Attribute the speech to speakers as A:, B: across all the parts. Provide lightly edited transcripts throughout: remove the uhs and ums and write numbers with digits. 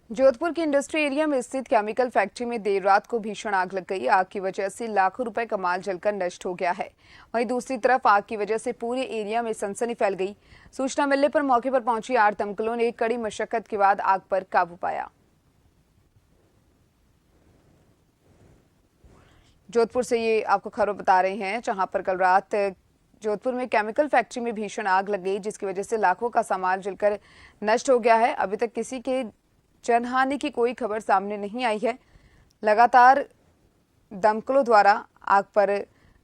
A: जोधपुर के industry area में स्थित केमिकल फैक्ट्री में देर रात को भीषण आग लग गई। आग की वजह से लाखों रुपए का माल जलकर नष्ट हो गया है। वहीं दूसरी तरफ आग की वजह से पूरे एरिया में सनसनी फैल गई। सूचना मिलने पर मौके पर पहुंची 8 दमकलों ने कड़ी मशक्कत के बाद आग पर काबू पाया। जोधपुर से ये आपको खबर बता रहे हैं, जहां पर कल रात जोधपुर में केमिकल फैक्ट्री में भीषण आग लग गई, जिसकी वजह से लाखों का सामान जलकर नष्ट हो गया है। अभी तक किसी के जनहानि की कोई खबर सामने नहीं आई है। लगातार दमकलों द्वारा आग पर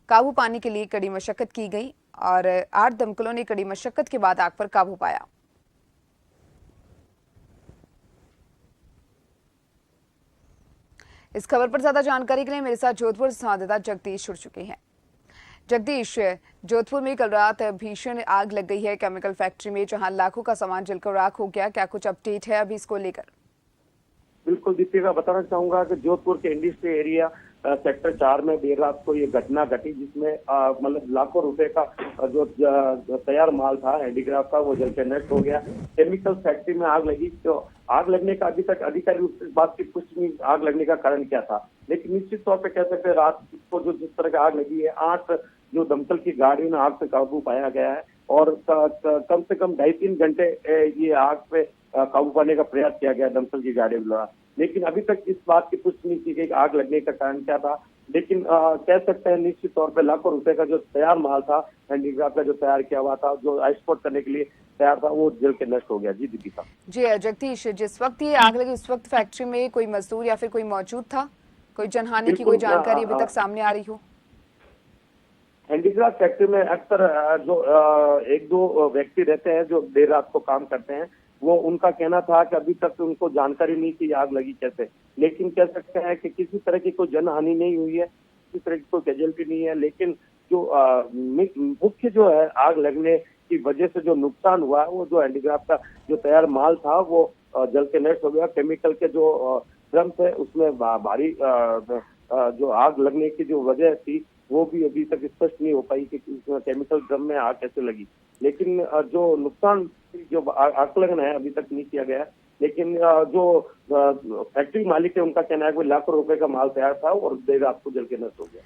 A: काबू पाने के लिए कड़ी मशक्कत की गई और 8 दमकलों ने कड़ी मशक्कत के बाद आग पर काबू पाया। इस खबर पर ज्यादा जानकारी के लिए मेरे साथ जोधपुर से संवाददाता जगदीश जुड़ चुके हैं। जगदीश, जोधपुर में कल रात भीषण आग लग गई है केमिकल फैक्ट्री में, जहां लाखों का सामान जलकर राख हो गया। क्या कुछ अपडेट है अभी इसको लेकर?
B: बिल्कुल दीपिका, बताना चाहूंगा कि जोधपुर के इंडस्ट्री एरिया सेक्टर 4 में देर रात को ये घटना घटी, जिसमें मतलब लाखों रुपए का जो तैयार माल था हैंडीक्राफ्ट का, वो जल के नष्ट हो गया। केमिकल फैक्ट्री में आग लगी। तो आग लगने का अभी तक अधिकारी रूप से इस बात की पुष्टि नहीं, आग लगने का कारण क्या था, लेकिन निश्चित तौर पर कह सकते हैं रात को जो जिस तरह की आग लगी है, 8 जो दमकल की गाड़ियों ने आग पे काबू पाया गया है और कम से कम 2.5-3 घंटे ये आग पे काबू पाने का प्रयास किया गया दमकल की गाड़ियों द्वारा, लेकिन अभी तक इस बात की पुष्टि नहीं की गई कि आग लगने का कारण क्या था। लेकिन कह सकते हैं निश्चित तौर पे लाखों रुपए का जो तैयार माल था, हैंडीक्राफ्ट का जो तैयार किया हुआ था, जो एक्सपोर्ट करने के लिए तैयार था, वो जल के नष्ट हो गया। जी दीपिका।
A: जी जगदीश, जिस वक्त ये आग लगी उस वक्त फैक्ट्री में कोई मजदूर या फिर कोई मौजूद था? कोई जनहानि की कोई जानकारी अभी तक सामने आ रही हो?
B: हैंडीक्राफ्ट फैक्ट्री में अक्सर जो 1-2 व्यक्ति रहते हैं जो देर रात को काम करते हैं, वो उनका कहना था कि अभी तक उनको जानकारी नहीं कि आग लगी कैसे, लेकिन कह सकते हैं कि किसी तरह की कोई जनहानि नहीं हुई है, किसी तरह की कोई कैजुअल्टी नहीं है। लेकिन जो मुख्य जो है आग लगने की वजह से जो नुकसान हुआ है, वो जो हैंडीक्राफ्ट का जो तैयार माल था वो जल के नष्ट हो गया। केमिकल के जो ड्रम थे उसमें भारी जो आग लगने की जो वजह थी वो भी अभी तक स्पष्ट नहीं हो पाई कि केमिकल ड्रम में आग कैसे लगी। लेकिन जो नुकसान जो आकलन है अभी तक नहीं किया गया, लेकिन जो फैक्ट्री मालिक है उनका कहना है कि लाखों रुपए का माल तैयार था और देर रात को जल के नष्ट हो गया।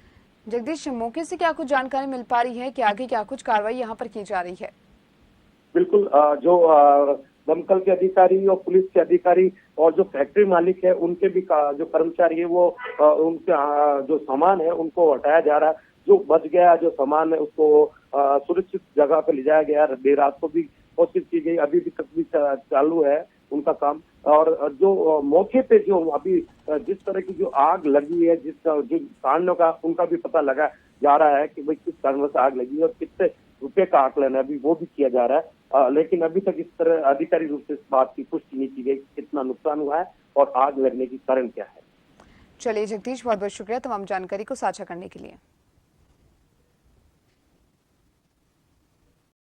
A: जगदीश, मौके से क्या कुछ जानकारी मिल पा रही है कि आगे क्या कुछ कार्रवाई यहाँ पर की जा रही है?
B: बिल्कुल, जो दमकल के अधिकारी और पुलिस के अधिकारी और जो फैक्ट्री मालिक है उनके भी जो कर्मचारी है वो उनके जो सामान है उनको हटाया जा रहा है। जो बच गया जो सामान है उसको सुरक्षित जगह पे ले जाया गया। देर रात को भी कोशिश की गई, अभी भी तक भी चालू है उनका काम। और जो मौके पे जो अभी जिस तरह की जो आग लगी है, जिस जो कारणों का उनका भी पता लगा जा रहा है कि भाई किस कारण से आग लगी है और कितने रुपए का आकलन है, अभी वो भी किया जा रहा है। लेकिन अभी तक इस तरह आधिकारिक रूप से इस बात की पुष्टि नहीं की गई कितना नुकसान हुआ है और आग लगने की कारण क्या है।
A: चलिए जगदीश, बहुत बहुत शुक्रिया तमाम जानकारी को साझा करने के लिए।